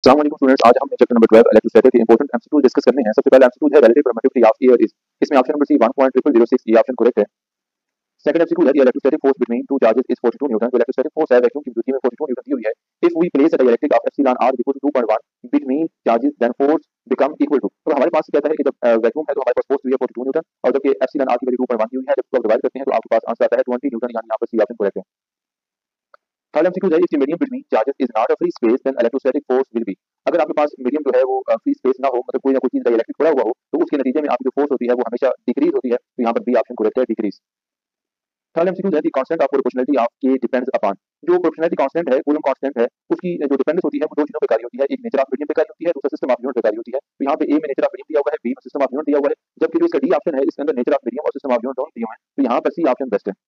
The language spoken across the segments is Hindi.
अस्सलाम वालेकुम स्टूडेंट्स, आज हम चैप्टर नंबर 12 इलेक्ट्रोस्टैटिक के इंपॉर्टेंट एमसीक्यू डिस्कस करने हैं। सबसे पहला एमसीक्यू है relative permittivity of air is. इसमें ऑप्शन नंबर सी 1.0006 ये ऑप्शन करेक्ट है। सेकंड एमसीक्यू है electrostatic force between two charges is 42 newton. तो इलेक्ट्रोस्टैटिक फोर्स है वैक्यूम की विद्युत में 42 न्यूटन दी हुई है। If we place a dielectric of epsilon r equal to 2.1 between charges then force become equal to. तो हमारे पास कहता है कि जब वैक्यूम है तो हमारे पास फोर्स भी है 42 न्यूटन, और जब एप्सिलॉन आर की वैल्यू 2.1 दी हुई है, जब इसको डिवाइड करते हैं तो आपके पास आंसर आता है 20 न्यूटन, यानी यहां पर सी ऑप्शन करेक्ट है। थर्ड एमसीक्यू है if the medium between charges is not a free space then electrostatic force will be. अगर आपके पास मीडियम जो है वो फ्री स्पेस ना हो, मतलब कोई ना कोई चीज डायइलेक्ट्रिक पड़ा हुआ हो, तो उसके नतीजे में आपकी जो फोर्स होती है वो हमेशा डिक्रीज होती है। तो यहाँ पर बी ऑप्शन करेक्ट है, डिक्रीज। थर्ड एमसीक्यू है the constant of proportionality of के डिपेंड्स अपॉन। जो प्रोपोर्शनलिटी कांस्टेंट है, कूलम कांस्टेंट है, उसकी जो डिपेंडेंस होती है वो दो चीजों पे कार्य होती है। एक नेचर ऑफ मीडियम पे कार्य होती है, दूसरा सिस्टम ऑफ यूनिट पे कार्य होती है। तो यहाँ पे ए में नेचर ऑफ मीडियम दिया हुआ है, बी में सिस्टम ऑफ यूनिट दिया हुआ है, जबकि जो इसका डी ऑप्शन है इसके अंदर नेचर ऑफ मीडियम और सिस्टम ऑफ यूनिट दोनों दिए हुए हैं। तो यहाँ पर सी ऑप्शन बेस्ट है।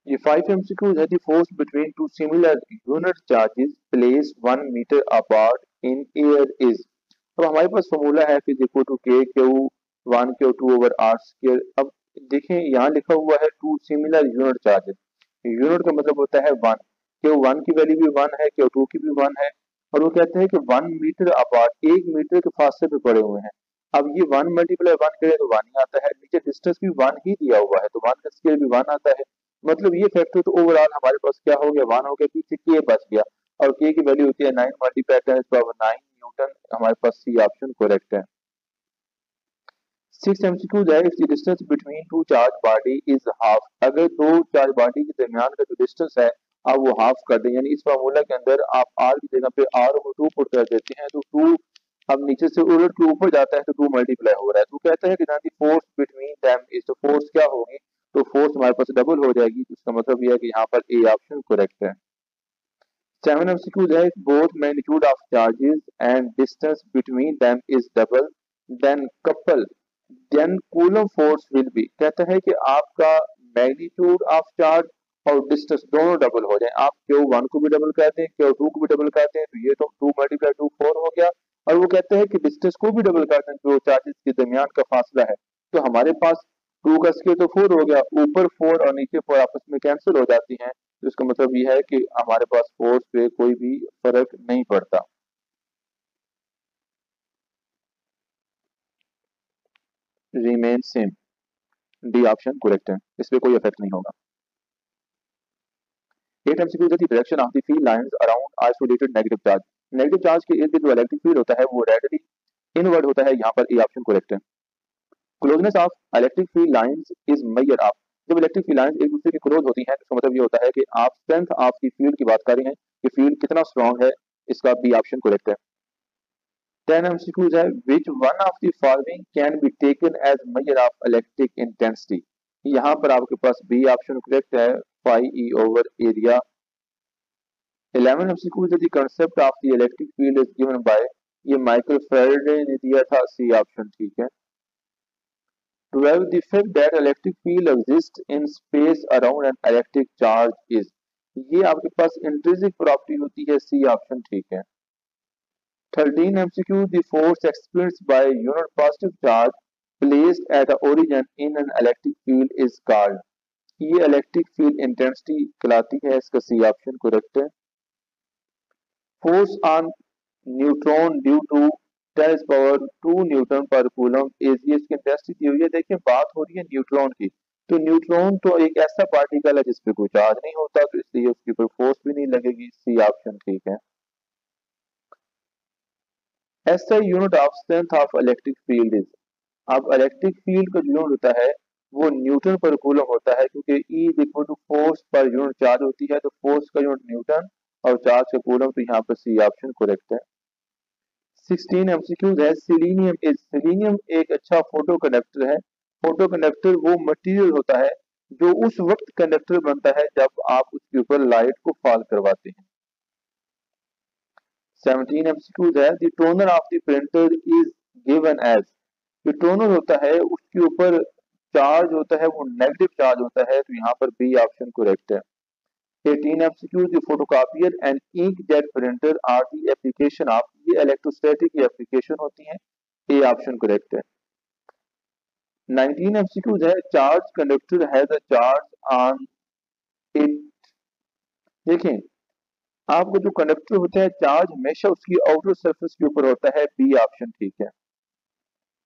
ये 5 MCQs है the force between two similar unit charges placed 1 meter apart in air is। तो हमारे पास फॉर्मूला है फिर equal to k q 1 q 2 over r square. अब देखें यहाँ लिखा हुआ है two similar unit charges. Unit का मतलब होता है वन। क्यू वन की वैल्यू भी वन है, क्यू टू की भी वन है, और वो कहते हैं कि 1 मीटर अपार्ट, 1 मीटर के फासले पे पड़े हुए हैं। अब ये वन मल्टीप्लाई वन करें तो वन ही आता है, नीचे डिस्टेंस भी वन ही दिया हुआ है तो वन का स्केल भी वन आता है। मतलब ये फैक्टर तो ओवरऑल हमारे पास क्या हो गया, वन हो गया, पीछे के बच गया, और के की वैल्यू होती है 9 मल्टीप्लाई 10⁻9 न्यूटन। हमारे पास सी ऑप्शन करेक्ट है। सिक्स एमसीक्यू है if the distance between two charge body is half. अगर दो चार्ज बॉडी के दरमियान का जो डिस्टेंस है आप वो हाफ कर दें, यानी इस फार्मूला के अंदर आप आर की जगह पे आर और टू पुट कर देते हैं तो टू अब नीचे से उलट के ऊपर जाता है तो टू मल्टीप्लाई हो रहा है। तो कहता है कि ना फोर्स बिटवीन देम इज, तो फोर्स क्या होगी, तो फोर्स हमारे पास डबल हो जाएगी। तो इसका मतलब यह है कि यहाँ पर ए ऑप्शन करेक्ट है। सेवन एमसीक्यूज है both magnitude of charges and distance between them is double then couple then Coulomb force will be. कहता है कि आपका मैग्नीट्यूड ऑफ चार्ज और डिस्टेंस दोनों डबल हो जाए, आप क्यू वन को भी डबल करते हैं, क्यू टू को भी डबल करते हैं, तो ये तो टू मल्टीप्लाई टू फोर हो गया। और वो कहते हैं कि डिस्टेंस को भी डबल करते हैं, जो चार्जेस के दरमियान का फासला है। तो हमारे पास टू का स्केल तो फोर हो गया, ऊपर फोर और नीचे फोर आपस में कैंसिल हो जाती हैं। तो इसका मतलब यह है कि हमारे पास फोर्स पे कोई भी फर्क नहीं पड़ता। Remain same, D option correct है, इस पे कोई इफेक्ट नहीं होगा। Eight MCQ the direction of the field lines around isolated negative charge. Negative charge के इर्द गिर्द जो इलेक्ट्रिक फील्ड होता है वो रेडियली इनवर्ड होता है। यहाँ पर ए ऑप्शन करेक्ट है। Closeness of electric field lines is measure of. जब इलेक्ट्रिक फील्ड लाइंस एक दूसरे के क्लोज होती हैं तो इसका मतलब ये होता है कि आप स्ट्रेंथ ऑफ द फील्ड की बात कर रहे हैं कि फील्ड कितना स्ट्रांग है। इसका बी ऑप्शन करेक्ट है। 10 MCQs है which one of the following can be taken as measure of electric intensity। यहाँ पर आपके पास बी ऑप्शन करेक्ट है, पाई ई ओवर एरिया। 11 MCQs है the concept of the electric field is given by, ये माइकल फैराडे ने दिया था, सी ऑप्शन ठीक है। 12 the fact that electric field exists in space around an electric charge is, ये आपके पास इंट्रिंसिक प्रॉपर्टी होती है, सी ऑप्शन ठीक है। 13 MCQ the force experienced by a unit positive charge placed at the origin in an electric field is called, ये इलेक्ट्रिक फील्ड इंटेंसिटी कहलाती है। इसका सी ऑप्शन करेक्ट है। Force on neutron due to 10⁻² newton पर कूलम इज, ये इसकी इंटेंसिटी दी हुई है। देखिए बात हो रही है न्यूट्रॉन की, तो न्यूट्रॉन तो एक ऐसा पार्टिकल है जिसपे कोई चार्ज नहीं होता, तो इसलिए उसके ऊपर फोर्स भी नहीं लगेगी, सी ऑप्शन ठीक है। ऐसा unit of strength of electric field is, अब इलेक्ट्रिक फील्ड का जो यूनिट होता है वो न्यूटन पर कूलम होता है, क्योंकि E is equal to force पर यूनिट चार्ज होती है, तो फोर्स का यूनिट न्यूटन और चार्ज का कूलम, तो यहाँ पर सी ऑप्शन करेक्ट है। 16 एमसीक्यूज है सिलीनियम इज, सिलीनियम एक अच्छा फोटो कंडक्टर है। फोटो कंडक्टर वो मटेरियल होता है जो उस वक्त कंडक्टर बनता है जब आप उसके ऊपर लाइट को फॉल करवाते हैं। 17 एमसीक्यूज है the toner of the printer is given as, जो टोनर होता है उसके ऊपर चार्ज होता है वो नेगेटिव चार्ज होता है, तो यहाँ पर बी ऑप्शन करेक्ट है। 18 MCQ the photocopier and inkjet printer are the application of, ये इलेक्ट्रोस्टैटिक एप्लीकेशन होती हैं, ए ऑप्शन करेक्ट है। 19 एमसीक्यूज है charge conductor has a charge on it देखें, आपको जो कंडक्टर होता है चार्ज हमेशा उसकी आउटर सरफेस के ऊपर होता है, बी ऑप्शन ठीक है।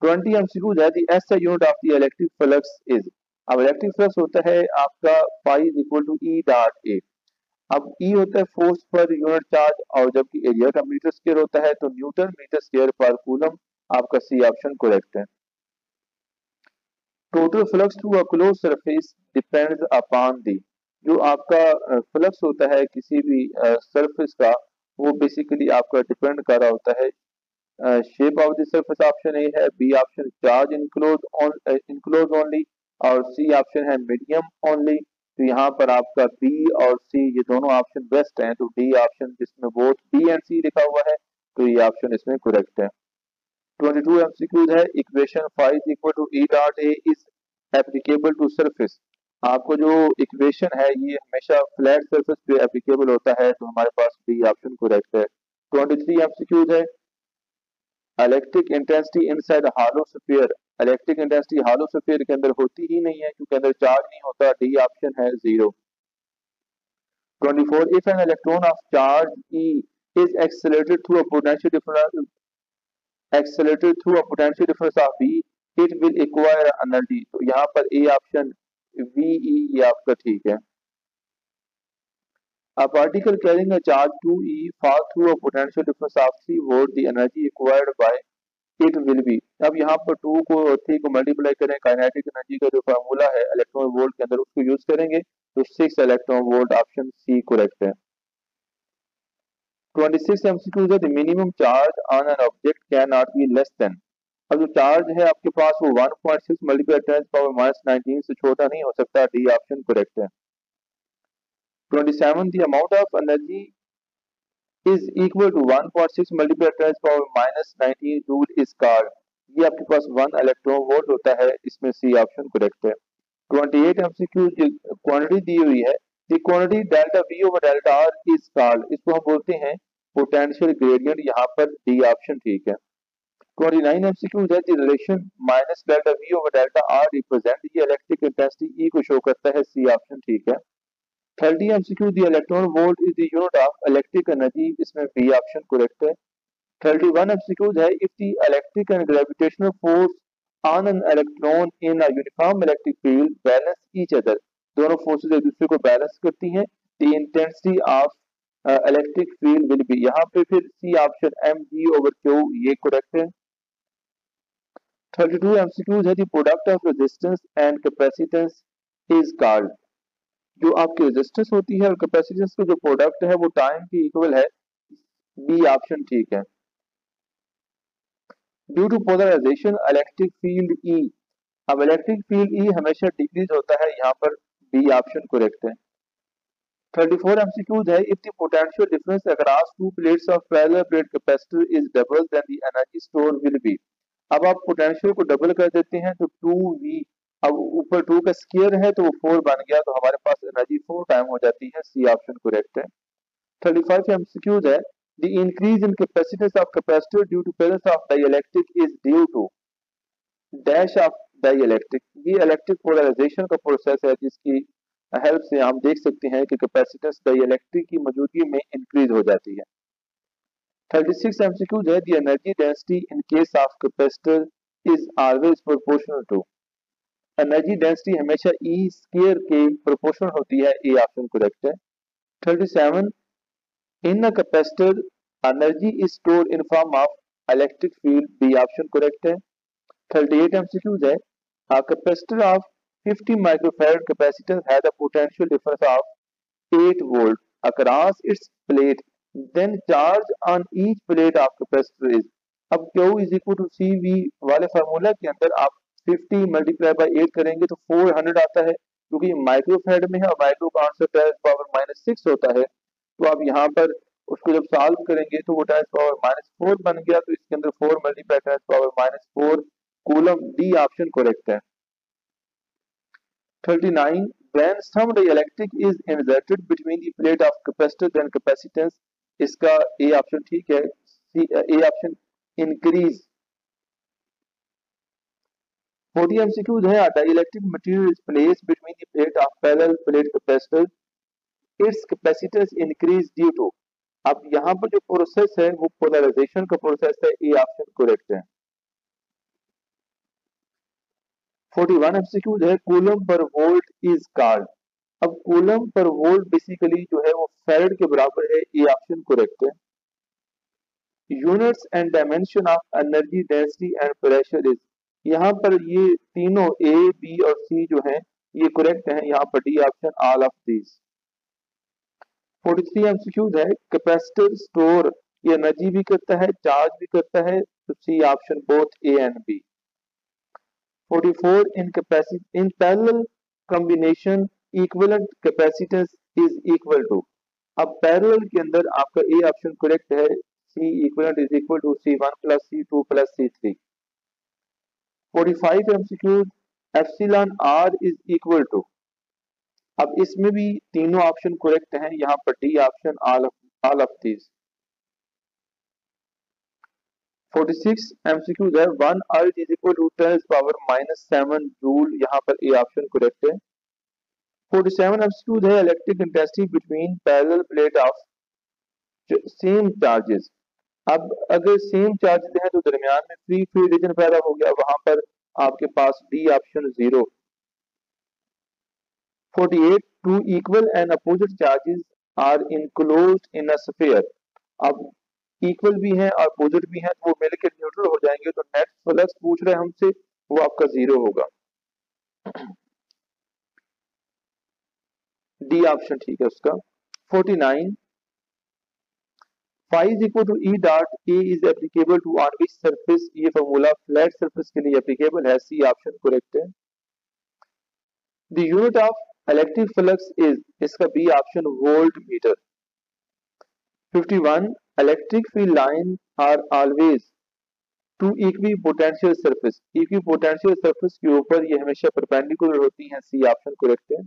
20 एमसीक्यूज है, the SI unit of the electric flux is. अब इलेक्ट्रिक फ्लक्स होता है आपका phi is equal to E dot A. अब ई होता है फोर्स पर यूनिट चार्ज, और जबकि एरिया का मीटर स्क्वायर होता है तो न्यूटन मीटर स्क्वायर पर कूलम। आपका सी ऑप्शन करेक्ट है। Total flux through a close surface depends upon the. जो आपका फ्लक्स होता है किसी भी सरफेस का, वो बेसिकली आपका डिपेंड कर रहा होता है shape of the surface. Option A है, B option charge enclose only, और सी ऑप्शन है मीडियम ओनली। तो यहाँ पर आपका बी और सी ये दोनों ऑप्शन बेस्ट हैं, तो डी ऑप्शन जिसमें बोथ बी एंड सी लिखा हुआ है, तो ये ऑप्शन इसमें करेक्ट है। 22 एमसीक्यूज है, equation five is equal to E dot A is applicable to surface. आपको जो इक्वेशन है ये हमेशा फ्लैट सरफेस पे एप्लीकेबल होता है, तो हमारे पास डी ऑप्शन करेक्ट है। 23 एमसीक्यूज है, electric intensity inside hollow sphere. Electric intensity hollow sphere के अंदर होती ही नहीं है क्योंकि अंदर चार्ज नहीं होता, डी ऑप्शन है 0। 24 if an electron of charge E is accelerated through a potential difference of V, it will acquire energy। तो यहाँ पर ए ऑप्शन VE ये आपका ठीक है। A particle carrying a charge 2e fall through a potential difference of 3 volt, the energy acquired by it will be। अब यहाँ पर 2 को 3 को मल्टीप्लाई करें, काइनेटिक एनर्जी का जो फार्मूला है इलेक्ट्रॉन वोल्ट के अंदर उसको यूज करेंगे, तो 6 electron volt option C correct है। 26 एमसीक्यू है, the minimum charge on an object can not be less than. अब जो चार्ज है आपके पास वो 1.6 मल्टीप्लाई 10⁻19 से छोटा नहीं हो सकता, डी ऑप्शन करेक्ट है। 27 the amount of energy is equal to 1.6 multiply 10⁻19 joule is called. ये आपके पास 1 इलेक्ट्रॉन वोल्ट होता है, इसमें सी ऑप्शन करेक्ट है। 28 एमसीक्यू क्वांटिटी दी हुई है, the quantity delta we over delta R is called. इसको हम बोलते हैं पोटेंशियल ग्रेडियंट, यहाँ पर डी ऑप्शन ठीक है। 29 एमसीक्यू है, the relation minus delta we over delta R represent, ये इलेक्ट्रिक इंटेंसिटी ई को शो करता है, सी ऑप्शन ठीक है। 30 MCQ, the electron volt is the unit of electric energy, इसमें बी ऑप्शन करेक्ट है। 31 एमसीक्यू है, if the electric and gravitational force on an electron in a uniform electric field balance each other. दोनों फोर्सेस एक दूसरे को बैलेंस करती हैं, the intensity of electric field will be. यहाँ पे फिर C option M G over Q ये करेक्ट है। 32 एमसीक्यूज है, the product of resistance and capacitance is called. जो आपकी रेजिस्टेंस होती है और कैपेसिटेंस का जो प्रोडक्ट है वो टाइम की इक्वल है, बी ऑप्शन ठीक है। Due to polarization electric field E. अब इलेक्ट्रिक फील्ड ई हमेशा डिक्रीज होता है, यहाँ पर बी ऑप्शन करेक्ट है। 34 एमसीक्यूज है, if the potential difference across two plates of parallel plate capacitor is double then the energy store will be. अब आप पोटेंशियल को डबल कर देते हैं तो 2v, अब ऊपर 2 का स्क्वायर है तो वो 4 बन गया, तो हमारे पास एनर्जी 4 टाइम हो जाती है, सी ऑप्शन करेक्ट है। 35 एमसीक्यूज है, the increase in capacitance of capacitor due to presence of dielectric is due to dash of dielectric. ये इलेक्ट्रिक पोलराइजेशन का प्रोसेस है जिसकी हेल्प से हम देख सकते हैं कि कैपेसिटेंस डाइइलेक्ट्रिक की मौजूदगी में इंक्रीज हो जाती है। 36 एमसीक्यूज है, the energy density in case of capacitor is always proportional to. Energy density हमेशा ई स्क्वायर के प्रोपोर्शनल होती है, ए ऑप्शन करेक्ट है। 37 in a capacitor energy is stored in form of electric field, B option correct है। 38 एमसीक्यूज है, a capacitor of 50 microfarad capacitance had a potential difference of 8 volt across its plate, then charge on each plate of capacitor is। अब Q is equal to CV वाले फार्मूला के अंदर आप 50 मल्टीप्लाई बाई 8 करेंगे तो 400 आता है, क्योंकि माइक्रोफेड में है और माइक्रो का आंसर 10⁻6 होता है। तो आप यहाँ पर उसको जब सॉल्व करेंगे तो वो 10⁻4 बन गया, तो इसके अंदर 4 multiply 10⁻4 coulomb, D option correct है। 39 when some dielectric is inserted between the plate of capacitor then capacitance, इसका ए ऑप्शन ठीक है, ए ऑप्शन इंक्रीज। 40 एमसीक्यूज है, dielectric material is placed between the plate of parallel plate capacitor its capacitance increase due to. अब यहाँ पर जो प्रोसेस है वो पोलराइजेशन का प्रोसेस है, ए ऑप्शन करेक्ट है। 41 एमसीक्यू है coulomb per volt is called. अब कूलम पर वोल्ट बेसिकली जो है वो फैराड के बराबर है, ए ऑप्शन करेक्ट है। Units and dimension of energy density and pressure is, यहाँ पर ये तीनों ए बी और सी जो है ये करेक्ट है, यहाँ पर D option all of these. 43 MCQs है कैपेसिटर स्टोर, ये एनर्जी भी करता है चार्ज भी करता है, तो C option both A and B. 44 in capacity in parallel combination equivalent capacitance is equal to. अब पैरेलल के अंदर आपका ए ऑप्शन करेक्ट है, C equivalent is equal to C1 plus C2 plus C3। 45 MCQs epsilon R is equal to. अब इसमें भी तीनों ऑप्शन करेक्ट हैं, यहाँ पर D option all of these. 46 MCQs है 1 erg is equal to 10 power -7 joule, यहाँ पर ए ऑप्शन करेक्ट है। 47 एमसीक्यूज है electric intensity between parallel plate of same charges. अब अगर सेम चार्जेस हैं तो दरमियान में फ्री फील्ड रीजन पैदा हो गया, वहां पर आपके पास D option 0। 48 two equal and opposite charges are enclosed in a sphere. अब इक्वल भी हैं और अपोजिट भी हैं तो वो मिलकर न्यूट्रल हो जाएंगे, तो नेट फ्लक्स पूछ रहे हैं हमसे, वो आपका 0 होगा। डी ऑप्शन ठीक है उसका। 49 phi is equal to E dot A is applicable to on which surface, ये फॉर्मूला फ्लैट सरफेस के लिए एप्लीकेबल है, सी ऑप्शन करेक्ट है। The unit of electric flux is, इसका B option volt meter. 51 electric field line are always to equipotential surface, equipotential surface के ऊपर ये हमेशा परपेंडिकुलर होती हैं, सी ऑप्शन करेक्ट है।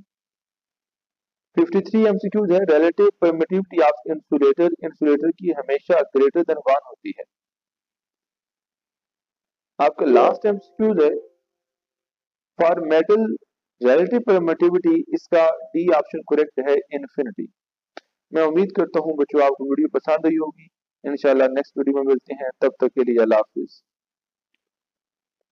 53 एमसीक्यूज है relative permittivity of insulator, insulator की हमेशा ग्रेटर देन 1 होती है। आपका लास्ट एमसीक्यूज है फॉर मेटल रिलेटिव परमिटिविटी, इसका डी ऑप्शन करेक्ट है, इन्फिनिटी। मैं उम्मीद करता हूं बच्चों आपको वीडियो पसंद आई होगी। इंशाल्लाह नेक्स्ट वीडियो में मिलते हैं, तब तक के लिए अल्लाह हाफिज।